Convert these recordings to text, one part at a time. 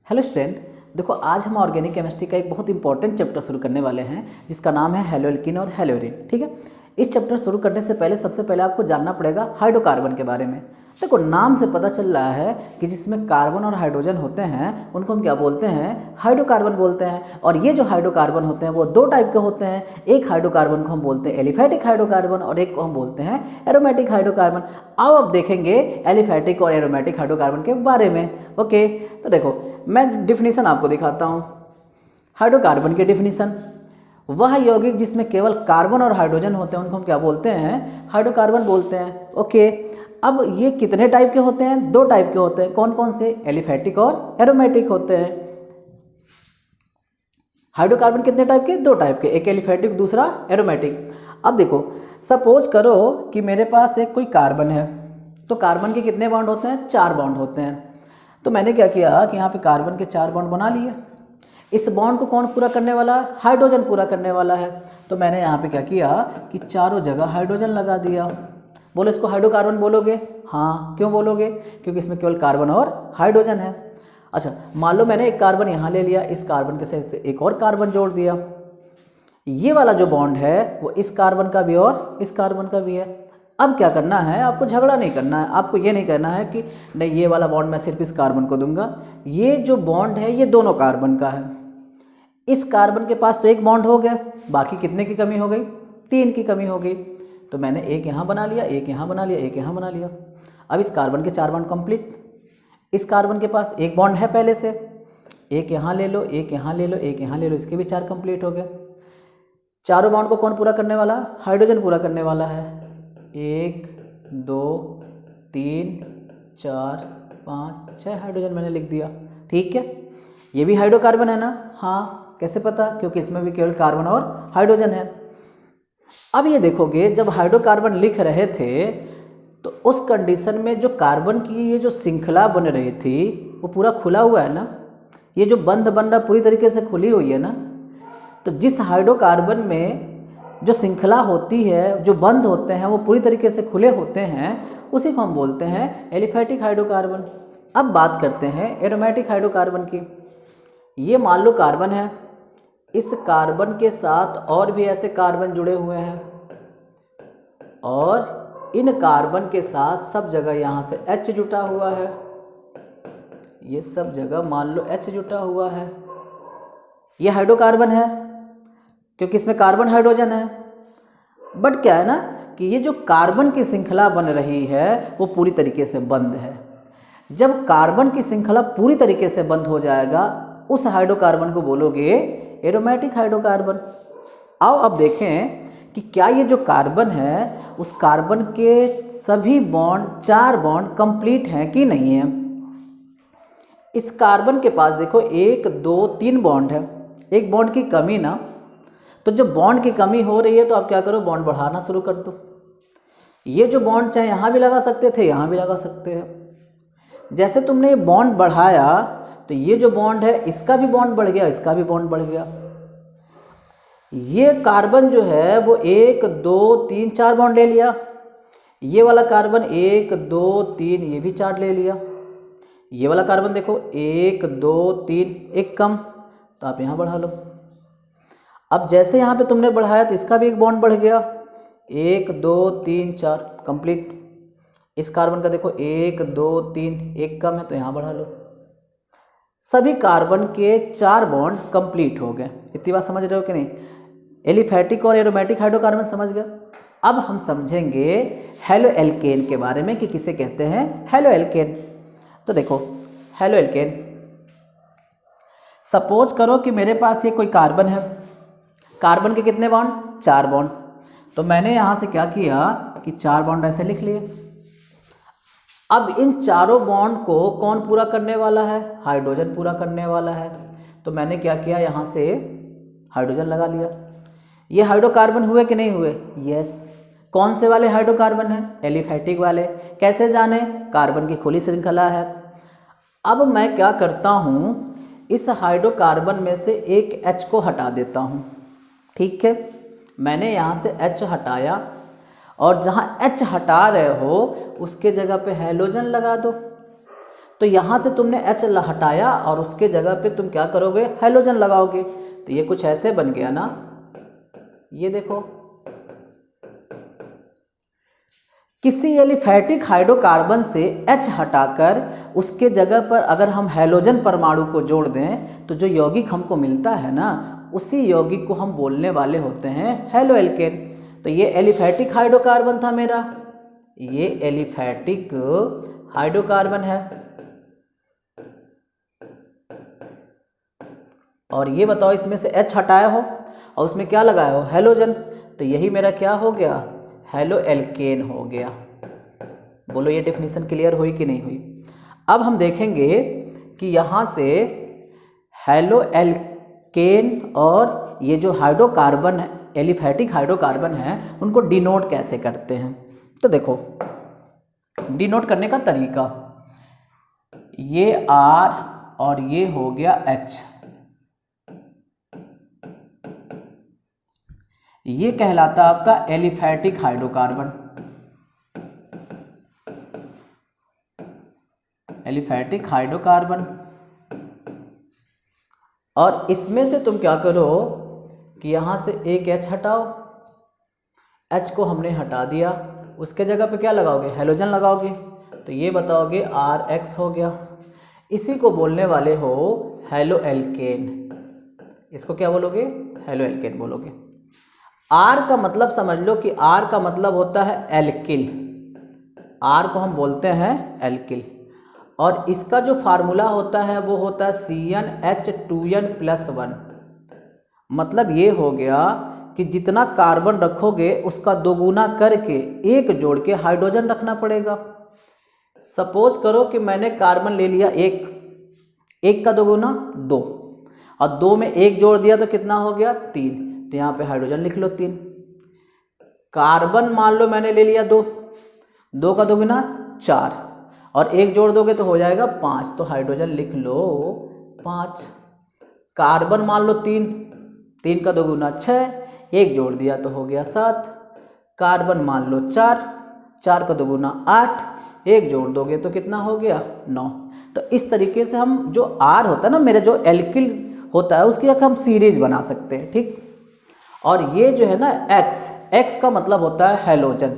Hello student, देखो आज हम ऑर्गेनिक केमिस्ट्री का एक बहुत इंपॉर्टेंट चैप्टर शुरू करने वाले हैं जिसका नाम है हेलोएल्कीन और हेलोरीन। ठीक है, इस चैप्टर शुरू करने से पहले सबसे पहले आपको जानना पड़ेगा हाइड्रोकार्बन के बारे में। देखो नाम से पता चल रहा है कि जिसमें कार्बन और हाइड्रोजन होते हैं उनको हम क्या बोलते हैं, हाइड्रोकार्बन बोलते हैं। और ये जो हाइड्रोकार्बन होते हैं वो दो टाइप के होते हैं। एक हाइड्रोकार्बन को हम बोलते हैं एलिफैटिक हाइड्रोकार्बन और एक को हम बोलते हैं एरोमेटिक हाइड्रोकार्बन। आओ अब देखेंगे एलिफैटिक और एरोमेटिक हाइड्रोकार्बन के बारे में। ओके, तो देखो मैं डिफिनीसन आपको दिखाता हूँ। हाइड्रोकार्बन की डिफिनीसन, वह यौगिक जिसमें केवल कार्बन और हाइड्रोजन होते हैं उनको हम क्या बोलते हैं, हाइड्रोकार्बन बोलते हैं। ओके, अब ये कितने टाइप के होते हैं, दो टाइप के होते हैं। कौन कौन से, एलिफैटिक और एरोमेटिक होते हैं। हाइड्रोकार्बन कितने टाइप के, दो टाइप के, एक एलिफैटिक दूसरा एरोमेटिक। अब देखो सपोज करो कि मेरे पास एक कोई कार्बन है, तो कार्बन के कितने बॉन्ड होते हैं, 4 बॉन्ड होते हैं। तो मैंने क्या किया कि यहाँ पे कार्बन के 4 बॉन्ड बना लिए। इस बॉन्ड को कौन पूरा करने वाला है, हाइड्रोजन पूरा करने वाला है। तो मैंने यहाँ पे क्या किया कि चारों जगह हाइड्रोजन लगा दिया। बोलो इसको हाइड्रोकार्बन बोलोगे, हाँ क्यों बोलोगे, क्योंकि इसमें केवल कार्बन और हाइड्रोजन है। अच्छा मान लो मैंने एक कार्बन यहाँ ले लिया, इस कार्बन के साथ एक और कार्बन जोड़ दिया। ये वाला जो बॉन्ड है वो इस कार्बन का भी और इस कार्बन का भी है। अब क्या करना है, आपको झगड़ा नहीं करना है। आपको ये नहीं करना है कि नहीं ये वाला बॉन्ड मैं सिर्फ इस कार्बन को दूंगा। ये जो बॉन्ड है ये दोनों कार्बन का है। इस कार्बन के पास तो एक बॉन्ड हो गया, बाकी कितने की कमी हो गई, 3 की कमी हो गई। तो मैंने एक यहाँ बना लिया, एक यहाँ बना लिया, एक यहाँ बना लिया। अब इस कार्बन के 4 बॉन्ड कंप्लीट। इस कार्बन के पास एक बॉन्ड है पहले से, एक यहाँ ले लो, एक यहाँ ले लो, एक यहाँ ले लो, इसके भी 4 कंप्लीट हो गए। चारों बॉन्ड को कौन पूरा करने वाला, हाइड्रोजन पूरा करने वाला है। 1 2 3 4 5 6 हाइड्रोजन मैंने लिख दिया। ठीक है, ये भी हाइड्रोकार्बन है ना, हाँ कैसे पता, क्योंकि इसमें भी केवल कार्बन और हाइड्रोजन है। अब ये देखोगे जब हाइड्रोकार्बन लिख रहे थे तो उस कंडीशन में जो कार्बन की ये जो श्रृंखला बन रही थी वो पूरा खुला हुआ है ना, ये जो बंध बन रहा पूरी तरीके से खुली हुई है ना। तो जिस हाइड्रोकार्बन में जो श्रृंखला होती है, जो बंध होते हैं वो पूरी तरीके से खुले होते हैं, उसी को हम बोलते हैं एलिफैटिक हाइड्रोकार्बन। अब बात करते हैं एरोमेटिक हाइड्रोकार्बन की। ये मान लो कार्बन है, इस कार्बन के साथ और भी ऐसे कार्बन जुड़े हुए हैं और इन कार्बन के साथ सब जगह यहाँ से H जुटा हुआ है। ये सब जगह मान लो H जुटा हुआ है। ये हाइड्रोकार्बन है क्योंकि इसमें कार्बन हाइड्रोजन है। बट क्या है ना कि ये जो कार्बन की श्रृंखला बन रही है वो पूरी तरीके से बंद है। जब कार्बन की श्रृंखला पूरी तरीके से बंद हो जाएगा उस हाइड्रोकार्बन को बोलोगे एरोमेटिक हाइड्रोकार्बन। आओ अब देखें कि क्या ये जो कार्बन है उस कार्बन के सभी बॉन्ड 4 बॉन्ड कंप्लीट हैं कि नहीं है। इस कार्बन के पास देखो 1 2 3 बॉन्ड है, एक बॉन्ड की कमी ना। तो जब बॉन्ड की कमी हो रही है तो आप क्या करो, बॉन्ड बढ़ाना शुरू कर दो। ये जो बॉन्ड चाहे यहाँ भी लगा सकते थे, यहाँ भी लगा सकते हैं। जैसे तुमने ये बॉन्ड बढ़ाया तो ये जो बॉन्ड है इसका भी बॉन्ड बढ़ गया, इसका भी बॉन्ड बढ़ गया। ये कार्बन जो है वो 1 2 3 4 बॉन्ड ले लिया। ये वाला कार्बन 1 2 3 ये भी 4 ले लिया। ये वाला कार्बन देखो 1 2 3 एक कम, तो आप यहाँ बढ़ा लो। अब जैसे यहाँ पे तुमने बढ़ाया तो इसका भी एक बॉन्ड बढ़ गया, 1 2 3 4 कंप्लीट। इस कार्बन का देखो 1 2 3 एक कम है, तो यहाँ बढ़ा लो। सभी कार्बन के 4 बॉन्ड कंप्लीट हो गए। इतनी बात समझ रहे हो कि नहीं, एलिफैटिक और एरोमेटिक हाइड्रोकार्बन समझ गए। अब हम समझेंगे हेलो एल्केन के बारे में कि किसे कहते हैं हेलो एल्केन। तो देखो हेलो एल्केन, सपोज करो कि मेरे पास ये कोई कार्बन है, कार्बन के कितने बॉन्ड, 4 बॉन्ड। तो मैंने यहाँ से क्या किया कि 4 बॉन्ड ऐसे लिख लिए। अब इन चारों बॉन्ड को कौन पूरा करने वाला है, हाइड्रोजन पूरा करने वाला है। तो मैंने क्या किया, यहाँ से हाइड्रोजन लगा लिया। ये हाइड्रोकार्बन हुए कि नहीं हुए, यस। कौन से वाले हाइड्रोकार्बन हैं, एलिफैटिक वाले। कैसे जाने, कार्बन की खुली श्रृंखला है। अब मैं क्या करता हूँ, इस हाइड्रोकार्बन में से एक H को हटा देता हूँ। ठीक है, मैंने यहाँ से H हटाया और जहाँ H हटा रहे हो उसके जगह पे हैलोजन लगा दो। तो यहाँ से तुमने H हटाया और उसके जगह पे तुम क्या करोगे, हैलोजन लगाओगे। तो ये कुछ ऐसे बन गया ना, ये देखो। किसी एलिफैटिक हाइड्रोकार्बन से H हटाकर उसके जगह पर अगर हम हैलोजन परमाणु को जोड़ दें तो जो यौगिक हमको मिलता है ना, उसी यौगिक को हम बोलने वाले होते हैं हैलो एल्केन। तो ये एलिफैटिक हाइड्रोकार्बन था मेरा, ये एलिफैटिक हाइड्रोकार्बन है। और ये बताओ इसमें से H हटाया हो और उसमें क्या लगाया हो, हैलोजन। तो यही मेरा क्या हो गया, हैलो एल्केन हो गया। बोलो ये डेफिनेशन क्लियर हुई कि नहीं हुई। अब हम देखेंगे कि यहाँ से हैलो एल्केन और ये जो हाइड्रोकार्बन है, एलिफैटिक हाइड्रोकार्बन है, उनको डिनोट कैसे करते हैं। तो देखो डिनोट करने का तरीका, ये R और ये हो गया H, ये कहलाता आपका एलिफैटिक हाइड्रोकार्बन, एलिफैटिक हाइड्रोकार्बन। और इसमें से तुम क्या करो कि यहाँ से एक H हटाओ, H को हमने हटा दिया, उसके जगह पे क्या लगाओगे, हैलोजन लगाओगे। तो ये बताओगे RH हो गया। इसी को बोलने वाले हो हैलो एल्केन। इसको क्या बोलोगे, हैलो एल्केन बोलोगे। R का मतलब समझ लो कि R का मतलब होता है एल्किल, R को हम बोलते हैं एल्किल। और इसका जो फार्मूला होता है वो होता है CnH2n+1। मतलब ये हो गया कि जितना कार्बन रखोगे उसका दोगुना करके एक जोड़ के हाइड्रोजन रखना पड़ेगा। सपोज करो कि मैंने कार्बन ले लिया एक का दोगुना 2, और 2 में एक जोड़ दिया तो कितना हो गया 3, तो यहाँ पे हाइड्रोजन लिख लो 3। कार्बन मान लो मैंने ले लिया 2 का दोगुना 4, और एक जोड़ दोगे तो हो जाएगा 5, तो हाइड्रोजन लिख लो 5। कार्बन मान लो 3 का दोगुना 6, एक जोड़ दिया तो हो गया 7। कार्बन मान लो 4 का दोगुना 8, एक जोड़ दोगे तो कितना हो गया 9। तो इस तरीके से हम जो R होता है ना मेरा, जो एल्किल होता है, उसकी हम सीरीज बना सकते हैं, ठीक। और ये जो है ना X का मतलब होता है हैलोजन।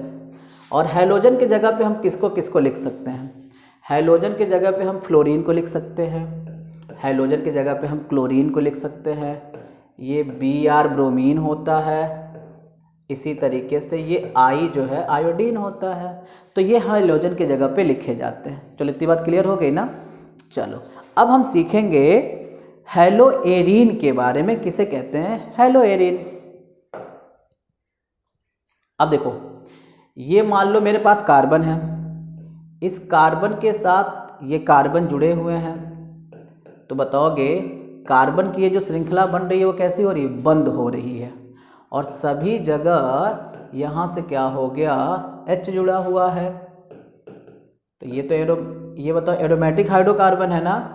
और हैलोजन की जगह पे हम किसको लिख सकते हैं, हैलोजन की जगह पे हम फ्लोरीन को लिख सकते हैं, हैलोजन की जगह पे हम क्लोरीन को लिख सकते हैं। ये Br ब्रोमीन होता है। इसी तरीके से ये I जो है आयोडीन होता है। तो ये हैलोजन की जगह पे लिखे जाते हैं। चलो इतनी बात क्लियर हो गई ना। चलो अब हम सीखेंगे हैलो एरीन के बारे में। किसे कहते हैं, हैलो एरीन। अब देखो ये मान लो मेरे पास कार्बन है, इस कार्बन के साथ ये कार्बन जुड़े हुए हैं। तो बताओगे कार्बन की ये जो श्रृंखला बन रही है वो कैसी हो रही है, बंद हो रही है। और सभी जगह यहाँ से क्या हो गया, H जुड़ा हुआ है। तो ये तो ये बताओ एरोमेटिक हाइड्रोकार्बन है ना,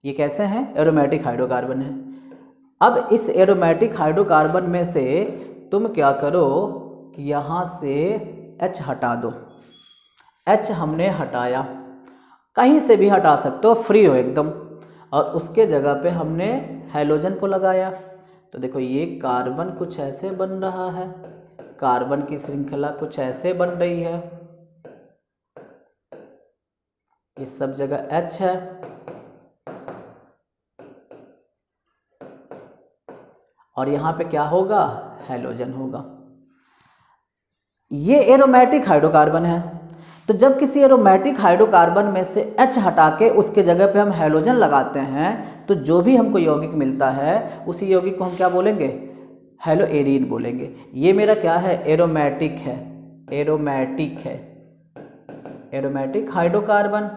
ये कैसे हैं, एरोमेटिक हाइड्रोकार्बन है। अब इस एरोमेटिक हाइड्रोकार्बन में से तुम क्या करो कि यहाँ से H हटा दो। H हमने हटाया, कहीं से भी हटा सकते हो, फ्री हो एकदम। और उसके जगह पे हमने हैलोजन को लगाया। तो देखो ये कार्बन कुछ ऐसे बन रहा है, कार्बन की श्रृंखला कुछ ऐसे बन रही है, ये सब जगह H है। और यहाँ पे क्या होगा, हैलोजन होगा। ये एरोमेटिक हाइड्रोकार्बन है। तो जब किसी एरोमेटिक हाइड्रोकार्बन में से H हटा के उसके जगह पे हम हैलोजन लगाते हैं तो जो भी हमको यौगिक मिलता है उसी यौगिक को हम क्या बोलेंगे, हैलो एरीन बोलेंगे। ये मेरा क्या है, एरोमेटिक है, एरोमेटिक है, एरोमेटिक हाइड्रोकार्बन।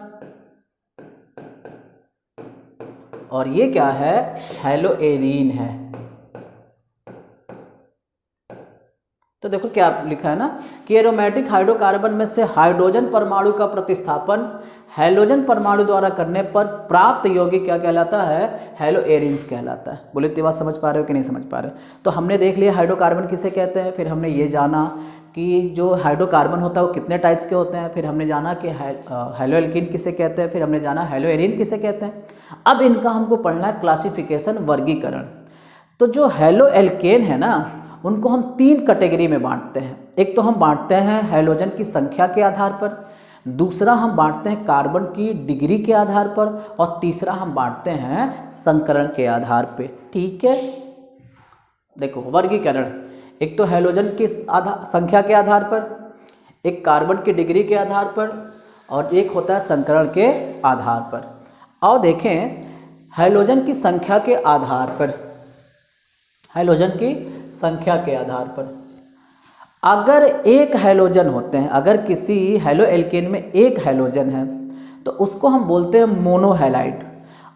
और ये क्या है, हैलो एरीन है। तो देखो क्या लिखा है ना कि एरोमेटिक हाइड्रोकार्बन में से हाइड्रोजन परमाणु का प्रतिस्थापन हैलोजन परमाणु द्वारा करने पर प्राप्त यौगिक क्या कहलाता है, हैलो एरीन्स कहलाता है। बोले इतनी बात समझ पा रहे हो कि नहीं समझ पा रहे हो। तो हमने देख लिया हाइड्रोकार्बन किसे कहते हैं, फिर हमने ये जाना कि जो हाइड्रोकार्बन होता है वो कितने टाइप्स के होते हैं, फिर हमने जाना कि हेलो एल्कीन किसे कहते हैं, फिर हमने जाना हेलो एरीन किसे कहते हैं। अब इनका हमको पढ़ना है क्लासिफिकेशन, वर्गीकरण। तो जो हेलो एल्केन है ना, उनको हम 3 कैटेगरी में बांटते हैं। एक तो हम बांटते हैं हैलोजन की संख्या के आधार पर, दूसरा हम बांटते हैं कार्बन की डिग्री के आधार पर, और तीसरा हम बांटते हैं संकरण के आधार पे। ठीक है, देखो वर्गीकरण, एक तो हैलोजन की संख्या के आधार पर, एक कार्बन की डिग्री के आधार पर, और एक होता है संकरण के आधार पर। और देखें हैलोजन की संख्या के आधार पर, हैलोजन की संख्या के आधार पर अगर एक हैलोजन होते हैं, अगर किसी हेलो एल्केन में एक हैलोजन है तो उसको हम बोलते हैं मोनोहैलाइड।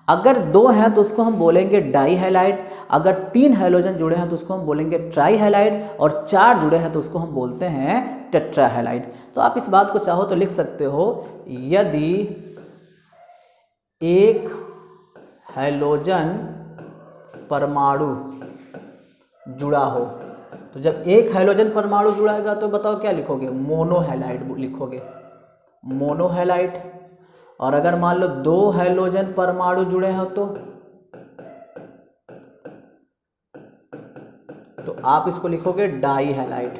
अगर 2 हैं तो उसको हम बोलेंगे डाईहैलाइड। अगर 3 हैलोजन जुड़े हैं तो उसको हम बोलेंगे ट्राईहैलाइड, और 4 जुड़े हैं तो उसको हम बोलते हैं टेट्राहैलाइड। तो आप इस बात को चाहो तो लिख सकते हो, यदि एक हैलोजन परमाणु जुड़ा हो, तो जब एक हैलोजन परमाणु जुड़ाएगा तो बताओ क्या लिखोगे, मोनोहैलाइड लिखोगे, मोनोहैलाइड। और अगर मान लो 2 हैलोजन परमाणु जुड़े हो तो आप इसको लिखोगे डाईहैलाइड।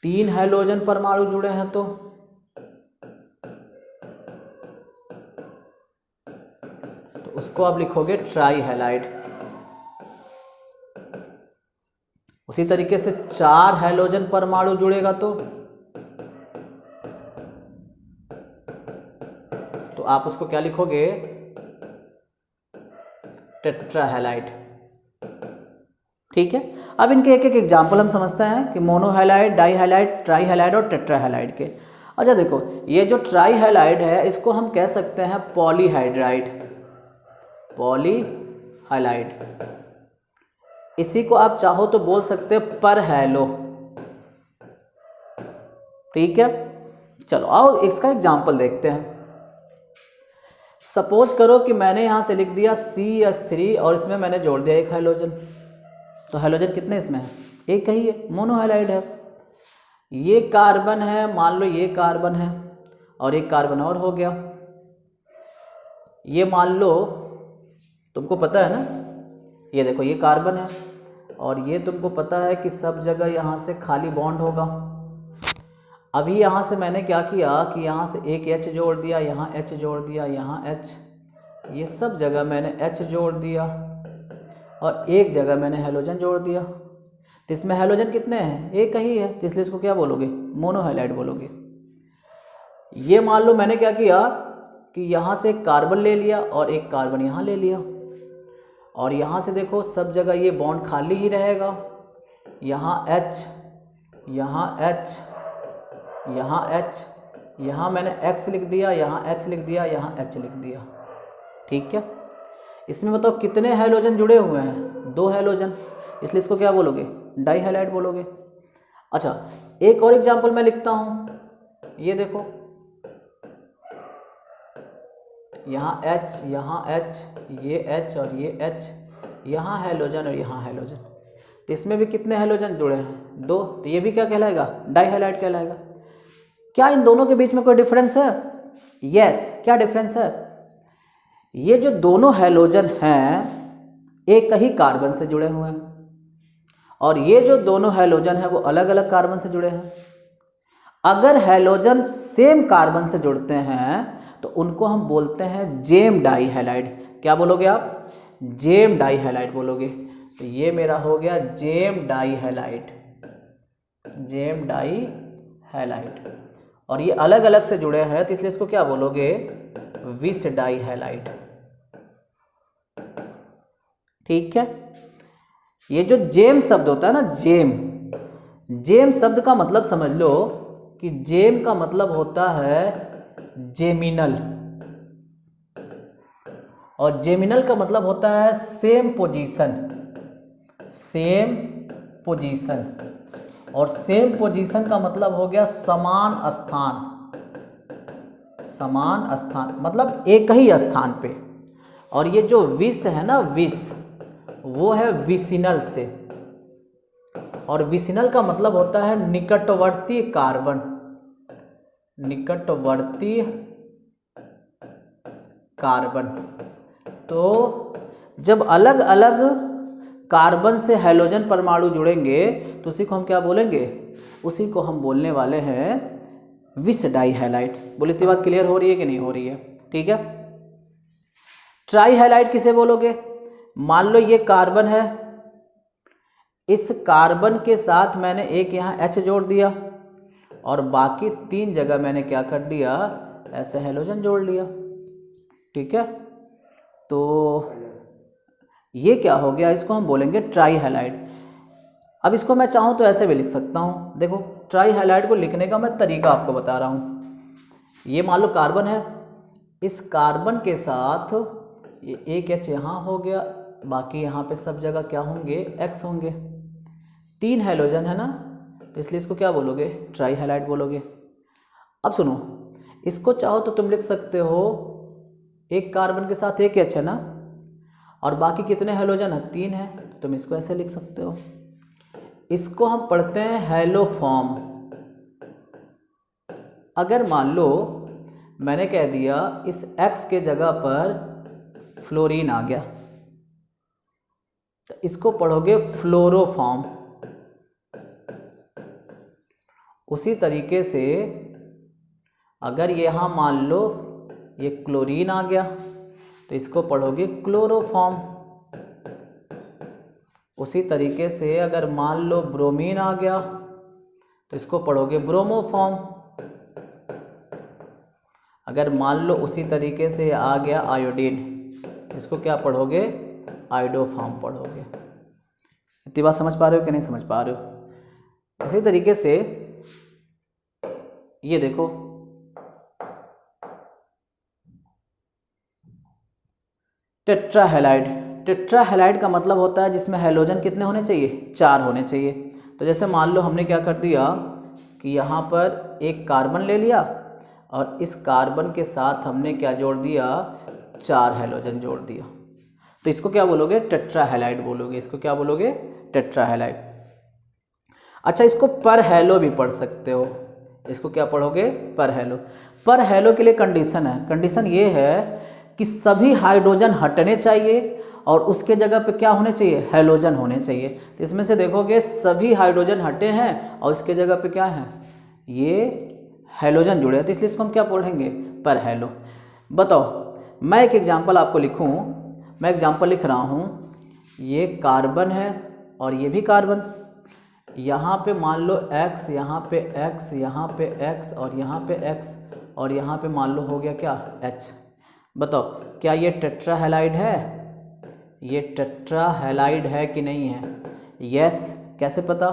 3 हैलोजन परमाणु जुड़े हैं तो उसको आप लिखोगे ट्राईहैलाइड। उसी तरीके से 4 हैलोजन परमाणु जुड़ेगा तो आप उसको क्या लिखोगे, टेट्राहैलाइड। ठीक है, अब इनके एक एक एग्जाम्पल हम समझते हैं कि मोनोहैलाइड, डाईहैलाइड, ट्राईहैलाइड और टेट्राहैलाइड के। अच्छा देखो, ये जो ट्राईहैलाइड है इसको हम कह सकते हैं पॉलीहाइड्राइड, पॉलीहैलाइड। इसी को आप चाहो तो बोल सकते हैं परहैलो। ठीक है, चलो आओ इसका एग्जाम्पल देखते हैं। सपोज करो कि मैंने यहाँ से लिख दिया CH3 और इसमें मैंने जोड़ दिया एक हैलोजन। तो हैलोजन कितने इसमें है, एक ही है, मोनोहैलाइड है। ये कार्बन है, मान लो ये कार्बन है और एक कार्बन और हो गया। ये मान लो, तुमको पता है ना, ये देखो ये कार्बन है और ये तुमको पता है कि सब जगह यहाँ से खाली बॉन्ड होगा। अभी यहाँ से मैंने क्या किया कि यहाँ से एक H जोड़ दिया, यहाँ H जोड़ दिया, यहाँ H, ये सब जगह मैंने H जोड़ दिया और एक जगह मैंने हैलोजन जोड़ दिया। तो इसमें हैलोजन कितने हैं, एक ही है, तो इसलिए इसको क्या बोलोगे, मोनोहैलाइड बोलोगे। ये मान लो मैंने क्या किया कि यहाँ से एक कार्बन ले लिया और एक कार्बन यहाँ ले लिया, और यहाँ से देखो सब जगह ये बॉन्ड खाली ही रहेगा। यहाँ H, यहाँ H, यहाँ H, यहाँ मैंने X लिख दिया, यहाँ X लिख दिया, यहाँ H लिख दिया। ठीक है, इसमें बताओ कितने हैलोजन जुड़े हुए हैं, 2 हैलोजन, इसलिए इसको क्या बोलोगे, डाईहैलाइड बोलोगे। अच्छा, एक और एग्जांपल मैं लिखता हूँ, ये देखो यहाँ H, यहाँ H, ये H और ये H, यहाँ हैलोजन और यहाँ हैलोजन। तो इसमें भी कितने हैलोजन जुड़े हैं, 2, तो ये भी क्या कहलाएगा, डाईहैलाइड कहलाएगा। क्या इन दोनों के बीच में कोई डिफरेंस है, यस, क्या डिफरेंस है, ये जो दोनों हैलोजन हैं एक ही कार्बन से जुड़े हुए हैं और ये जो दोनों हैलोजन हैं वो अलग अलग कार्बन से जुड़े हैं। अगर हैलोजन सेम कार्बन से जुड़ते हैं तो उनको हम बोलते हैं जेम डाईहैलाइड। क्या बोलोगे आप, जेम डाईहैलाइड बोलोगे। तो ये मेरा हो गया जेम डाईहैलाइड, जेम डाईहैलाइड। और ये अलग अलग से जुड़े हैं तो इसलिए इसको क्या बोलोगे, विस डाईहैलाइड। ठीक है, ये जो जेम शब्द होता है ना, जेम, जेम शब्द का मतलब समझ लो कि जेम का मतलब होता है जेमिनल, और जेमिनल का मतलब होता है सेम पोजीशन, सेम पोजीशन, और सेम पोजीशन का मतलब हो गया समान स्थान, समान स्थान मतलब एक ही स्थान पे। और ये जो विस है ना, विस, वो है विसिनल से, और विसिनल का मतलब होता है निकटवर्ती कार्बन, निकटवर्ती कार्बन। तो जब अलग अलग कार्बन से हैलोजन परमाणु जुड़ेंगे तो उसी को हम क्या बोलेंगे, उसी को हम बोलने वाले हैं विस डाई हैलाइड। बोले इतनी बात क्लियर हो रही है कि नहीं हो रही है? ठीक है। ट्राई हैलाइड किसे बोलोगे? मान लो ये कार्बन है, इस कार्बन के साथ मैंने एक यहाँ H जोड़ दिया और बाकी 3 जगह मैंने क्या कर दिया, ऐसे हैलोजन जोड़ लिया। ठीक है, तो ये क्या हो गया, इसको हम बोलेंगे ट्राई हैलाइड। अब इसको मैं चाहूँ तो ऐसे भी लिख सकता हूँ। देखो ट्राई हैलाइड को लिखने का मैं तरीका आपको बता रहा हूँ। ये मान लो कार्बन है, इस कार्बन के साथ ये एक H यहाँ हो गया, बाकी यहाँ पे सब जगह क्या होंगे, X होंगे। 3 हैलोजन है ना, तो इसलिए इसको क्या बोलोगे, ट्राई हैलाइड बोलोगे। अब सुनो, इसको चाहो तो तुम लिख सकते हो एक कार्बन के साथ एक H है ना, और बाकी कितने हैलोजन है, 3 है, तो तुम इसको ऐसे लिख सकते हो। इसको हम पढ़ते हैं हैलोफॉर्म। अगर मान लो मैंने कह दिया इस X के जगह पर फ्लोरीन आ गया, तो इसको पढ़ोगे फ्लोरोफॉर्म। उसी तरीके से अगर यहाँ मान लो ये क्लोरीन आ गया तो इसको पढ़ोगे क्लोरोफॉर्म। उसी तरीके से अगर मान लो ब्रोमीन आ गया तो इसको पढ़ोगे ब्रोमोफॉर्म। अगर मान लो उसी तरीके से आ गया आयोडीन, इसको क्या पढ़ोगे, आयोडोफॉर्म पढ़ोगे। इतनी बात समझ पा रहे हो कि नहीं समझ पा रहे हो? उसी तरीके से ये देखो, टेट्राहैलाइड। टेट्राहैलाइड का मतलब होता है जिसमें हैलोजन कितने होने चाहिए, 4 होने चाहिए। तो जैसे मान लो हमने क्या कर दिया कि यहाँ पर एक कार्बन ले लिया और इस कार्बन के साथ हमने क्या जोड़ दिया, 4 हैलोजन जोड़ दिया, तो इसको क्या बोलोगे, टेट्राहैलाइड बोलोगे। इसको क्या बोलोगे, टेट्राहैलाइड। अच्छा, इसको पर हैलो भी पढ़ सकते हो। इसको क्या पढ़ोगे, पर हैलो। पर हैलो के लिए कंडीशन है, कंडीशन ये है कि सभी हाइड्रोजन हटने चाहिए और उसके जगह पे क्या होने चाहिए, हैलोजन होने चाहिए। तो इसमें से देखोगे सभी हाइड्रोजन हटे हैं और इसके जगह पे क्या है, ये हैलोजन जुड़े हैं, तो इसलिए इसको हम क्या पढ़ेंगे, पर हैलो। बताओ, मैं एक एग्जांपल आपको लिखूं, मैं एग्जांपल लिख रहा हूं, ये कार्बन है और ये भी कार्बन। यहाँ पे मान लो X, यहाँ पे X, यहाँ पे X और यहाँ पे X और यहाँ पे मान लो हो गया क्या, H। बताओ क्या ये टेट्राहैलाइड है, ये टेट्राहैलाइड है कि नहीं है? यस। कैसे पता?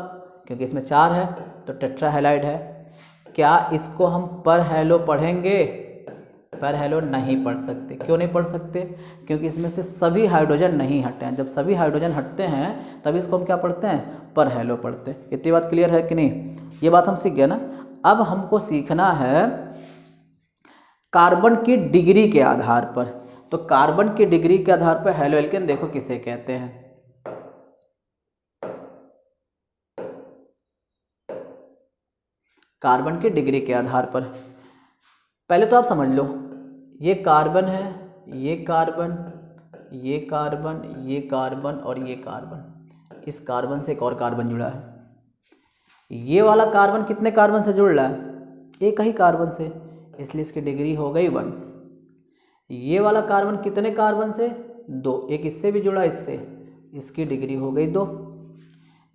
क्योंकि इसमें 4 है तो टेट्राहैलाइड है। क्या इसको हम पर हैलो पढ़ेंगे? पर हैलो नहीं पढ़ सकते। क्यों नहीं पढ़ सकते? क्योंकि इसमें से सभी हाइड्रोजन नहीं हटे हैं। जब सभी हाइड्रोजन हटते हैं तभी इसको हम क्या पढ़ते हैं, पर हैलो पढ़ते हैं। इतनी बात क्लियर है कि नहीं? ये बात हम सीख गए ना। अब हमको सीखना है कार्बन की डिग्री के आधार पर। तो कार्बन की डिग्री के आधार पर हैलो एल्केन देखो किसे कहते हैं। कार्बन की डिग्री के आधार पर पहले तो आप समझ लो, ये कार्बन है, ये कार्बन, ये कार्बन, ये कार्बन और ये कार्बन। इस कार्बन से एक और कार्बन जुड़ा है। ये वाला कार्बन कितने कार्बन से जुड़ रहा है? एक ही कार्बन से, इसलिए इसकी डिग्री हो गई 1। ये वाला कार्बन कितने कार्बन से? 2। एक इससे भी जुड़ा, इससे, इसकी डिग्री हो गई 2।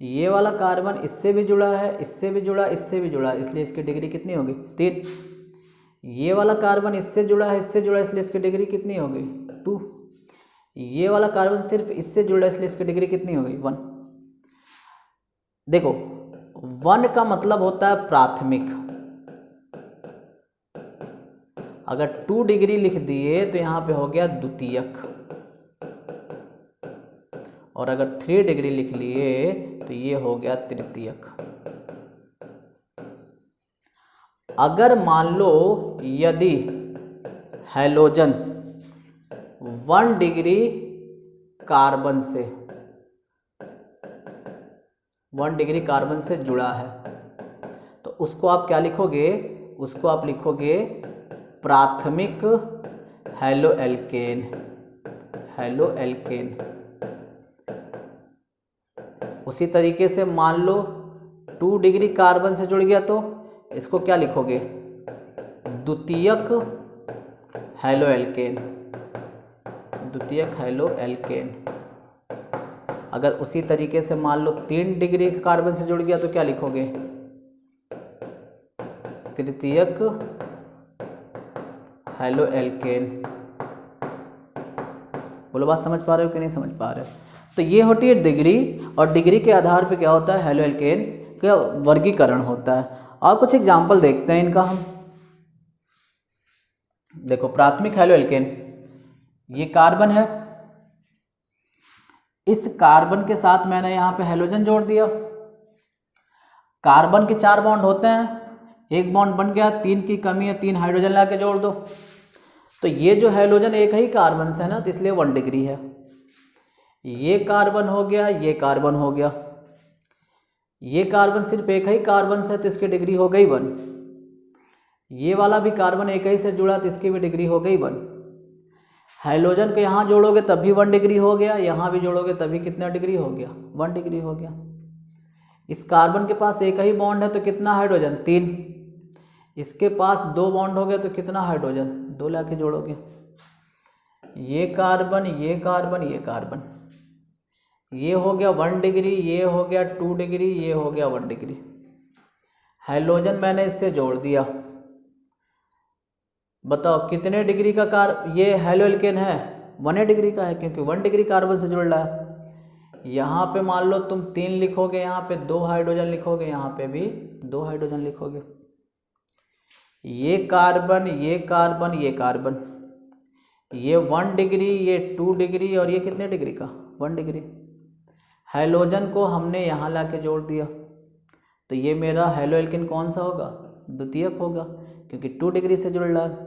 ये वाला कार्बन इससे भी जुड़ा है, इससे भी जुड़ा, इससे भी जुड़ा, इसलिए इसकी डिग्री कितनी होगी? 3। ये वाला कार्बन इससे जुड़ा है, इससे जुड़ा, इसलिए इसकी डिग्री कितनी हो गई? 2। ये वाला कार्बन सिर्फ इससे जुड़ा है, इसलिए इसकी डिग्री कितनी हो गई? 1। देखो 1 का मतलब होता है प्राथमिक। अगर 2 डिग्री लिख दिए तो यहाँ पे हो गया द्वितीयक, और अगर 3 डिग्री लिख लिए तो ये हो गया तृतीयक। अगर मान लो यदि हैलोजन 1 डिग्री कार्बन से 1 डिग्री कार्बन से जुड़ा है, तो उसको आप क्या लिखोगे, उसको आप लिखोगे प्राथमिक हैलो एल्केन, हैलो एल्केन। उसी तरीके से मान लो 2 डिग्री कार्बन से जुड़ गया तो इसको क्या लिखोगे, द्वितीयक हैलो एल्केन, द्वितीयक हैलो एल्केन। अगर उसी तरीके से मान लो 3 डिग्री कार्बन से जुड़ गया तो क्या लिखोगे, तृतीयक हैलो एल्केन। बोलो बात समझ पा रहे हो कि नहीं समझ पा रहे हो? तो ये होती है डिग्री, और डिग्री के आधार पे क्या होता है, हैलो एल्केन का वर्गीकरण होता है। और कुछ एग्जाम्पल देखते हैं इनका हम। देखो प्राथमिक हैलो एल्केन, ये कार्बन है, इस कार्बन के साथ मैंने यहाँ पे हैलोजन जोड़ दिया। कार्बन के 4 बॉन्ड होते हैं, एक बॉन्ड बन गया, 3 की कमी है, 3 हाइड्रोजन ला के जोड़ दो। तो ये जो हैलोजन एक ही कार्बन से है ना, तो इसलिए 1 डिग्री है। ये कार्बन हो गया, ये कार्बन हो गया, ये कार्बन सिर्फ एक ही कार्बन से, तो इसकी डिग्री हो गई 1। ये वाला भी कार्बन एक ही से जुड़ा, तो इसकी भी डिग्री हो गई 1। हाइड्रोजन को यहाँ जोड़ोगे तब भी 1 डिग्री हो गया, यहाँ भी जोड़ोगे तभी कितना डिग्री हो गया, 1 डिग्री हो गया। इस कार्बन के पास एक ही बॉन्ड है तो कितना हाइड्रोजन, 3। इसके पास 2 बॉन्ड हो गया तो कितना हाइड्रोजन, 2 लाके जोड़ोगे। ये कार्बन, ये कार्बन, ये कार्बन, ये हो गया 1 डिग्री, ये हो गया 2 डिग्री, ये हो गया 1 डिग्री। हाइड्रोजन मैंने इससे जोड़ दिया। बताओ कितने डिग्री का ये हैलो एल्केन है, 1 डिग्री का है, क्योंकि 1 डिग्री कार्बन से जुड़ रहा है। यहाँ पे मान लो तुम 3 लिखोगे, यहाँ पे 2 हाइड्रोजन लिखोगे, यहाँ पे भी 2 हाइड्रोजन लिखोगे। ये कार्बन, ये कार्बन, ये कार्बन, ये 1 डिग्री, ये 2 डिग्री, और ये कितने डिग्री का, 1 डिग्री। हाइड्रोजन को हमने यहाँ ला के जोड़ दिया, तो ये मेरा हैलो एल्केन कौन सा होगा, द्वितीयक होगा, क्योंकि 2 डिग्री से जुड़ रहा है।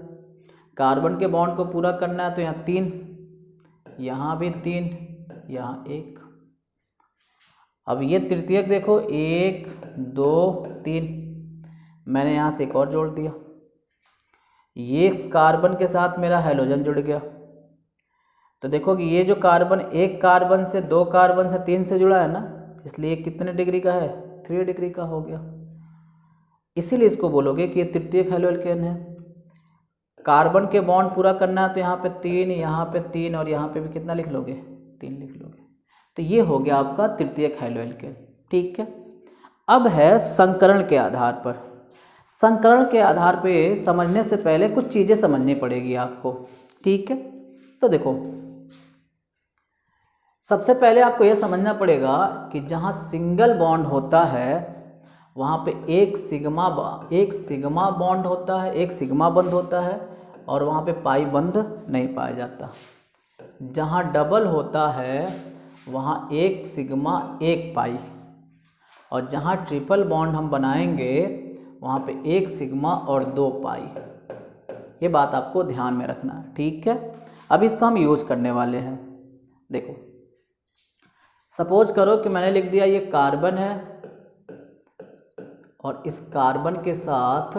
कार्बन के बॉन्ड को पूरा करना है तो यहाँ 3, यहाँ भी 3, यहाँ 1। अब ये तृतीयक देखो, 1 2 3, मैंने यहाँ से एक और जोड़ दिया। ये कार्बन के साथ मेरा हाइड्रोजन जुड़ गया। तो देखो कि ये जो कार्बन एक कार्बन से, 2 कार्बन से, 3 से जुड़ा है ना, इसलिए कितने डिग्री का है, 3 डिग्री का हो गया। इसीलिए इसको बोलोगे कि ये तृतीयक हैलो एल्केन है। कार्बन के बॉन्ड पूरा करना है तो यहाँ पे 3, यहाँ पे 3, और यहाँ पे भी कितना लिख लोगे, 3 लिख लोगे। तो ये हो गया आपका तृतीयक हैलो एल्केन। ठीक है, अब है संकरण के आधार पर। संकरण के आधार पे समझने से पहले कुछ चीज़ें समझनी पड़ेगी आपको। ठीक है, तो देखो सबसे पहले आपको यह समझना पड़ेगा कि जहाँ सिंगल बॉन्ड होता है वहाँ पे एक सिग्मा बॉन्ड होता है, एक सिग्मा बंध होता है, और वहाँ पे पाई बंध नहीं पाया जाता। जहाँ डबल होता है वहाँ एक सिग्मा एक पाई, और जहाँ ट्रिपल बॉन्ड हम बनाएंगे वहाँ पे एक सिग्मा और 2 पाई। ये बात आपको ध्यान में रखना है। ठीक है, अब इसका हम यूज़ करने वाले हैं। देखो सपोज करो कि मैंने लिख दिया ये कार्बन है, और इस कार्बन के साथ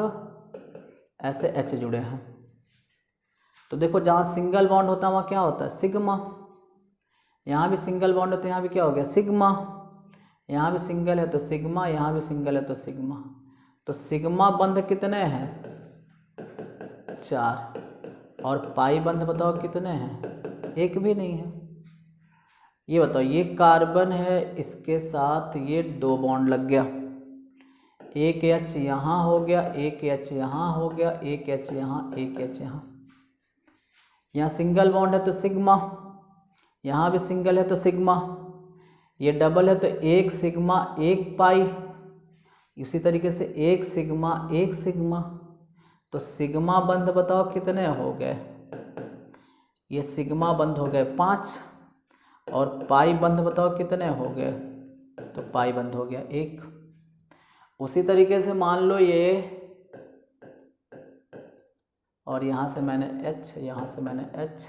ऐसे H जुड़े हैं। तो देखो जहाँ सिंगल बॉन्ड होता है वहाँ क्या होता है, सिग्मा। यहाँ भी सिंगल बॉन्ड होता है, यहाँ भी क्या हो गया, सिग्मा। यहाँ भी सिंगल है तो सिग्मा, यहाँ भी सिंगल है तो सिग्मा। तो सिग्मा बंध कितने हैं, 4, और पाई बंध बताओ कितने हैं, 1 भी नहीं है। ये बताओ ये कार्बन है, इसके साथ ये 2 बॉन्ड लग गया, एक H यहाँ हो गया, एक H यहाँ हो गया, एक H यहाँ, एक H यहाँ। यहाँ सिंगल बॉन्ड है तो सिग्मा, यहाँ भी सिंगल है तो सिग्मा, ये डबल है तो एक सिग्मा एक पाई, इसी तरीके से एक सिग्मा। तो सिग्मा बंध बताओ कितने हो गए, ये सिग्मा बंध हो गए 5, और पाई बंध बताओ कितने हो गए, तो पाई बंध हो गया 1। उसी तरीके से मान लो ये, और यहाँ से मैंने H, यहाँ से मैंने H,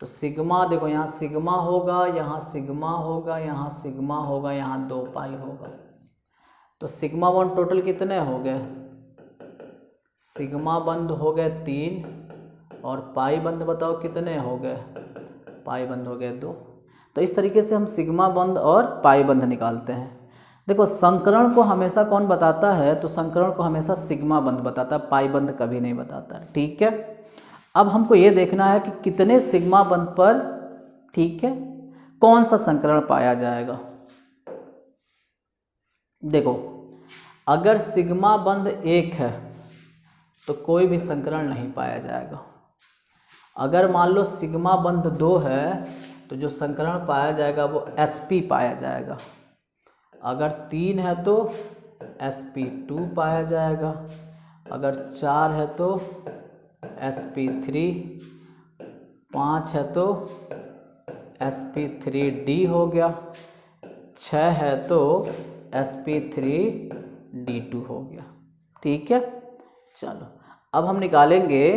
तो सिग्मा देखो, यहाँ सिग्मा होगा, यहाँ सिग्मा होगा, यहाँ सिग्मा होगा, यहाँ 2 पाई होगा। तो सिग्मा बॉन्ड टोटल कितने हो गए? सिग्मा बंद हो गए 3 और पाई बंद बताओ कितने हो गए? पाई बंद हो गए 2। तो इस तरीके से हम सिग्मा बंद और पाई बंद निकालते हैं। देखो संकरण को हमेशा कौन बताता है? तो संकरण को हमेशा सिग्मा बंद बताता है, पाई बंद कभी नहीं बताता है। ठीक है, अब हमको ये देखना है कि कितने सिग्मा बंद पर, ठीक है, कौन सा संकरण पाया जाएगा। देखो अगर सिग्मा बंद 1 है तो कोई भी संकरण नहीं पाया जाएगा। अगर मान लो सिग्मा बंद 2 है तो जो संकरण पाया जाएगा वो sp पाया जाएगा। अगर 3 है तो sp2 पाया जाएगा। अगर 4 है तो sp3, 5 है तो sp3d हो गया, 6 है तो sp3d2 हो गया। ठीक है, चलो अब हम निकालेंगे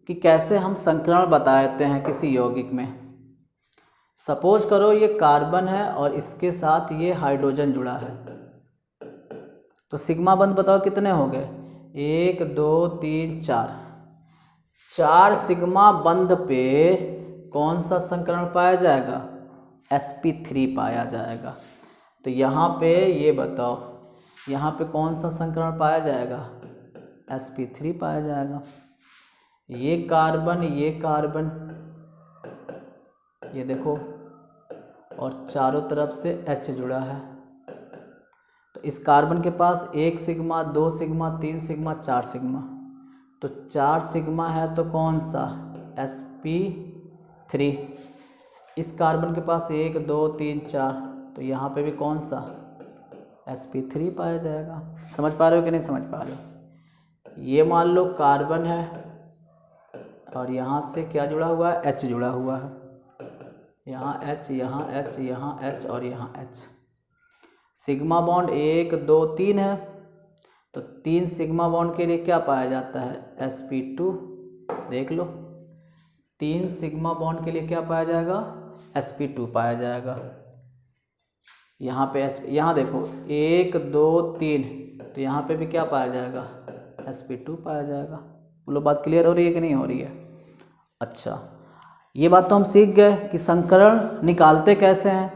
कि कैसे हम संकरण बताते हैं किसी यौगिक में। सपोज करो ये कार्बन है और इसके साथ ये हाइड्रोजन जुड़ा है, तो सिग्मा बंद बताओ कितने हो गए? 1 2 3 4। 4 सिग्मा बंद पे कौन सा संकरण पाया जाएगा? sp3 पाया जाएगा। तो यहाँ पे ये बताओ, यहाँ पे कौन सा संकरण पाया जाएगा? sp3 पाया जाएगा। ये कार्बन, ये देखो, और चारों तरफ से H जुड़ा है। तो इस कार्बन के पास 1 सिग्मा, 2 सिग्मा, 3 सिग्मा, 4 सिग्मा। तो 4 सिग्मा है तो कौन सा? sp3। इस कार्बन के पास 1 2 3 4, तो यहाँ पे भी कौन सा? sp3 पाया जाएगा। समझ पा रहे हो कि नहीं समझ पा रहे हो? ये मान लो कार्बन है और यहाँ से क्या जुड़ा हुआ है? H जुड़ा हुआ है। यहाँ H, यहाँ H, यहाँ H और यहाँ H। सिग्मा बॉन्ड 1 2 3 है, तो 3 सिग्मा बॉन्ड के लिए क्या पाया जाता है? sp2। देख लो 3 सिग्मा बॉन्ड के लिए क्या पाया जाएगा? sp2 पाया जाएगा। यहाँ पे यहाँ देखो 1 2 3, तो यहाँ पे भी क्या पाया जाएगा? sp2 पाया जाएगा। बोलो बात क्लियर हो रही है कि नहीं हो रही है? अच्छा, ये बात तो हम सीख गए कि संकरण निकालते कैसे हैं।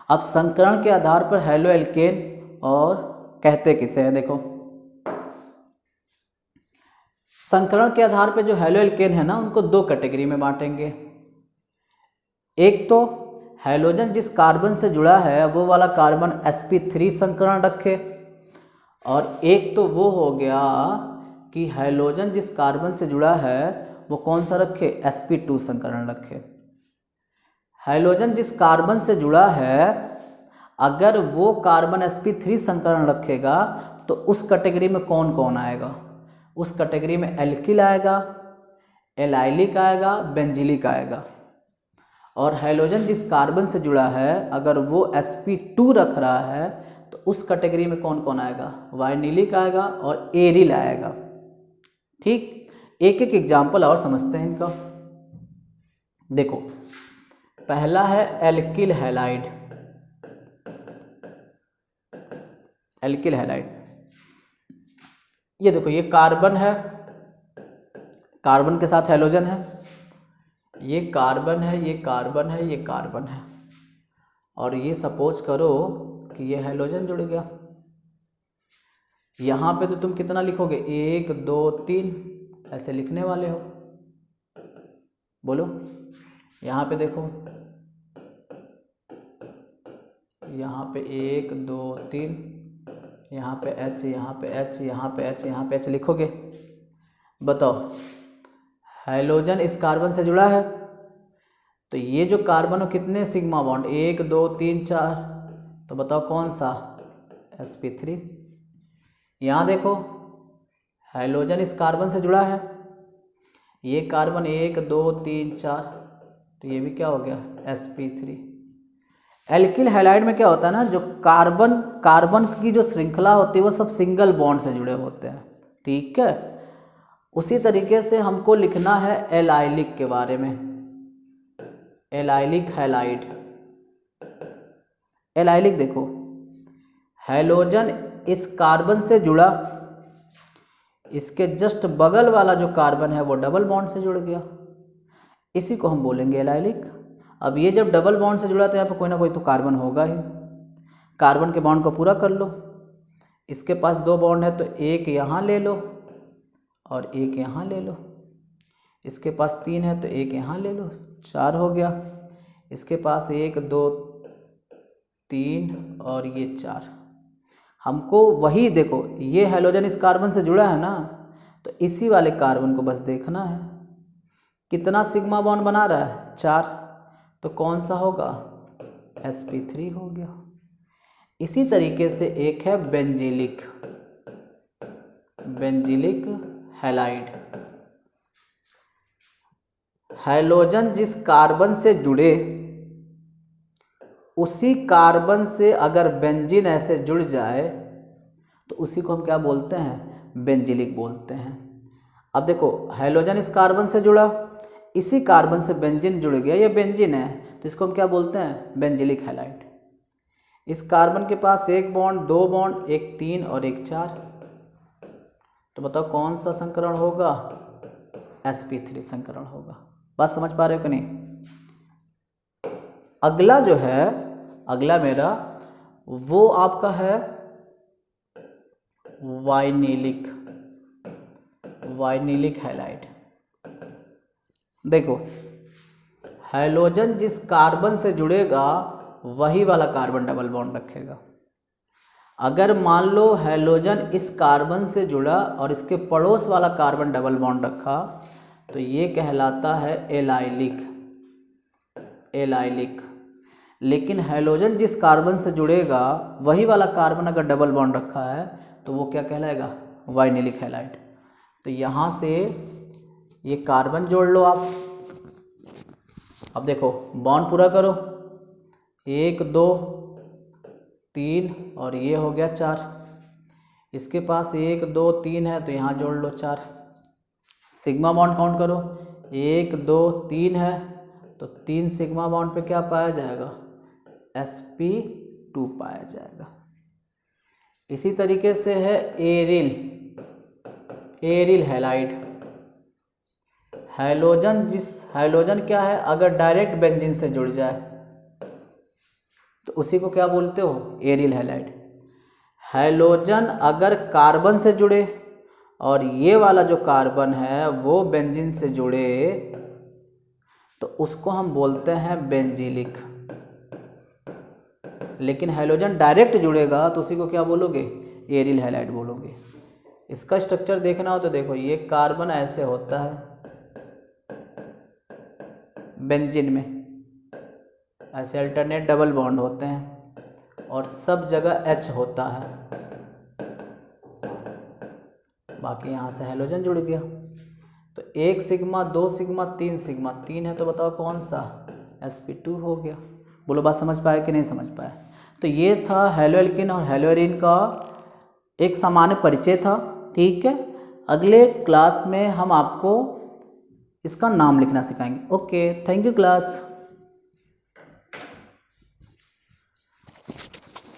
अब संकरण के आधार पर हेलो एल्केन और कहते किसे हैं? देखो संकरण के आधार पर जो हेलो एल्केन है ना, उनको 2 कैटेगरी में बांटेंगे। एक तो हैलोजन जिस कार्बन से जुड़ा है वो वाला कार्बन sp3 संकरण रखे, और एक तो वो हो गया कि हैलोजन जिस कार्बन से जुड़ा है वो कौन सा रखे? sp2 संकरण रखे। हैलोजन जिस कार्बन से जुड़ा है अगर वो कार्बन sp3 संकरण रखेगा तो उस कैटेगरी में कौन कौन आएगा? उस कैटेगरी में एल्किल आएगा, एलाइलिक आएगा, बेंजिलिक आएगा। और हैलोजन जिस कार्बन से जुड़ा है अगर वो sp2 रख रहा है तो उस कैटेगरी में कौन कौन आएगा? वाइनिलिक आएगा और एरिल आएगा। ठीक, एक एक एग्जाम्पल और समझते हैं इनका। देखो पहला है एल्किल हैलाइड। एल्किल हैलाइड, ये देखो ये कार्बन है, कार्बन के साथ हैलोजन है, ये कार्बन है, ये कार्बन है, ये कार्बन है, और ये सपोज करो कि ये हैलोजन जुड़ गया। यहाँ पे तो तुम कितना लिखोगे? 1 2 3 ऐसे लिखने वाले हो। बोलो यहाँ पे देखो, यहाँ पे 1 2 3, यहाँ पे H, यहाँ पे H, यहाँ पे H, यहाँ पे H लिखोगे। बताओ हैलोजन इस कार्बन से जुड़ा है तो ये जो कार्बन हो कितने सिग्मा बॉन्ड? 1 2 3 4, तो बताओ कौन सा? sp3। यहाँ देखो हैलोजन इस कार्बन से जुड़ा है, ये कार्बन 1 2 3 4, तो ये भी क्या हो गया? sp3। एल्किल हैलाइड में क्या होता है ना, जो कार्बन की जो श्रृंखला होती है वो सब सिंगल बॉन्ड से जुड़े होते हैं। ठीक है, उसी तरीके से हमको लिखना है एलाइलिक के बारे में। Allylic halide. एलाइलिक देखो, हैलोजन इस कार्बन से जुड़ा, इसके जस्ट बगल वाला जो कार्बन है वो डबल बॉन्ड से जुड़ गया, इसी को हम बोलेंगे एलाइलिक। अब ये जब डबल बॉन्ड से जुड़ा तो यहाँ पर कोई ना कोई तो कार्बन होगा ही। कार्बन के बॉन्ड को पूरा कर लो। इसके पास 2 बॉन्ड है तो एक यहाँ ले लो और एक यहाँ ले लो। इसके पास 3 है तो एक यहाँ ले लो, 4 हो गया। इसके पास 1 2 3 और ये 4। हमको वही देखो, ये हैलोजन इस कार्बन से जुड़ा है ना, तो इसी वाले कार्बन को बस देखना है कितना सिग्मा बॉन्ड बना रहा है, 4। तो कौन सा होगा, sp3 हो गया। इसी तरीके से एक है बेंजीलिक, बेंजीलिक हैलाइड। हैलोजन जिस कार्बन से जुड़े उसी कार्बन से अगर बेंजीन ऐसे जुड़ जाए तो उसी को हम क्या बोलते हैं, बेंजीलिक बोलते हैं। अब देखो, हैलोजन इस कार्बन से जुड़ा, इसी कार्बन से बेंजीन जुड़ गया, ये बेंजीन है तो इसको हम क्या बोलते हैं, बेंजीलिक हैलाइड। इस कार्बन के पास 1 बॉन्ड 2 बॉन्ड, एक 3 और एक 4। तो बताओ कौन सा संकरण होगा, sp3 संकरण होगा। बात समझ पा रहे हो कि नहीं। अगला जो है, अगला मेरा वो आपका है वाइनिलिक, वाइनिलिक हैलाइड। देखो, हैलोजन जिस कार्बन से जुड़ेगा वही वाला कार्बन डबल बॉन्ड रखेगा। अगर मान लो हैलोजन इस कार्बन से जुड़ा और इसके पड़ोस वाला कार्बन डबल बॉन्ड रखा तो ये कहलाता है एलाइलिक, एलाइलिक। लेकिन हैलोजन जिस कार्बन से जुड़ेगा वही वाला कार्बन अगर डबल बॉन्ड रखा है तो वो क्या कहलाएगा, वाइनिलिक हैलाइड। तो यहाँ से ये कार्बन जोड़ लो आप। अब देखो बॉन्ड पूरा करो, 1 2 3 और ये हो गया 4। इसके पास 1 2 3 है तो यहाँ जोड़ लो 4। सिग्मा बॉन्ड काउंट करो, 1 2 3 है तो 3 सिग्मा बॉन्ड पे क्या पाया जाएगा, sp2 पाया जाएगा। इसी तरीके से है aryl, aryl halide. Halogen halogen क्या है, अगर डायरेक्ट बेंजीन से जुड़ जाए तो उसी को क्या बोलते हो, एरिल हैलाइड। हैलोजन अगर कार्बन से जुड़े और ये वाला जो कार्बन है वो बेंजीन से जुड़े तो उसको हम बोलते हैं बेंजीलिक। लेकिन हैलोजन डायरेक्ट जुड़ेगा तो उसी को क्या बोलोगे, एरिल हैलाइड बोलोगे। इसका स्ट्रक्चर देखना हो तो देखो, ये कार्बन ऐसे होता है बेंजीन में, ऐसे अल्टरनेट डबल बॉन्ड होते हैं और सब जगह H होता है। बाकी यहाँ से हैलोजन जुड़ गया तो 1 सिग्मा 2 सिग्मा 3 सिग्मा, 3 है तो बताओ कौन सा, sp2 हो गया। बोलो बात समझ पाए कि नहीं समझ पाए। तो ये था हैलोएल्किन और हैलोएरिन का एक सामान्य परिचय था, ठीक है। अगले क्लास में हम आपको इसका नाम लिखना सिखाएंगे। Okay, thank you class.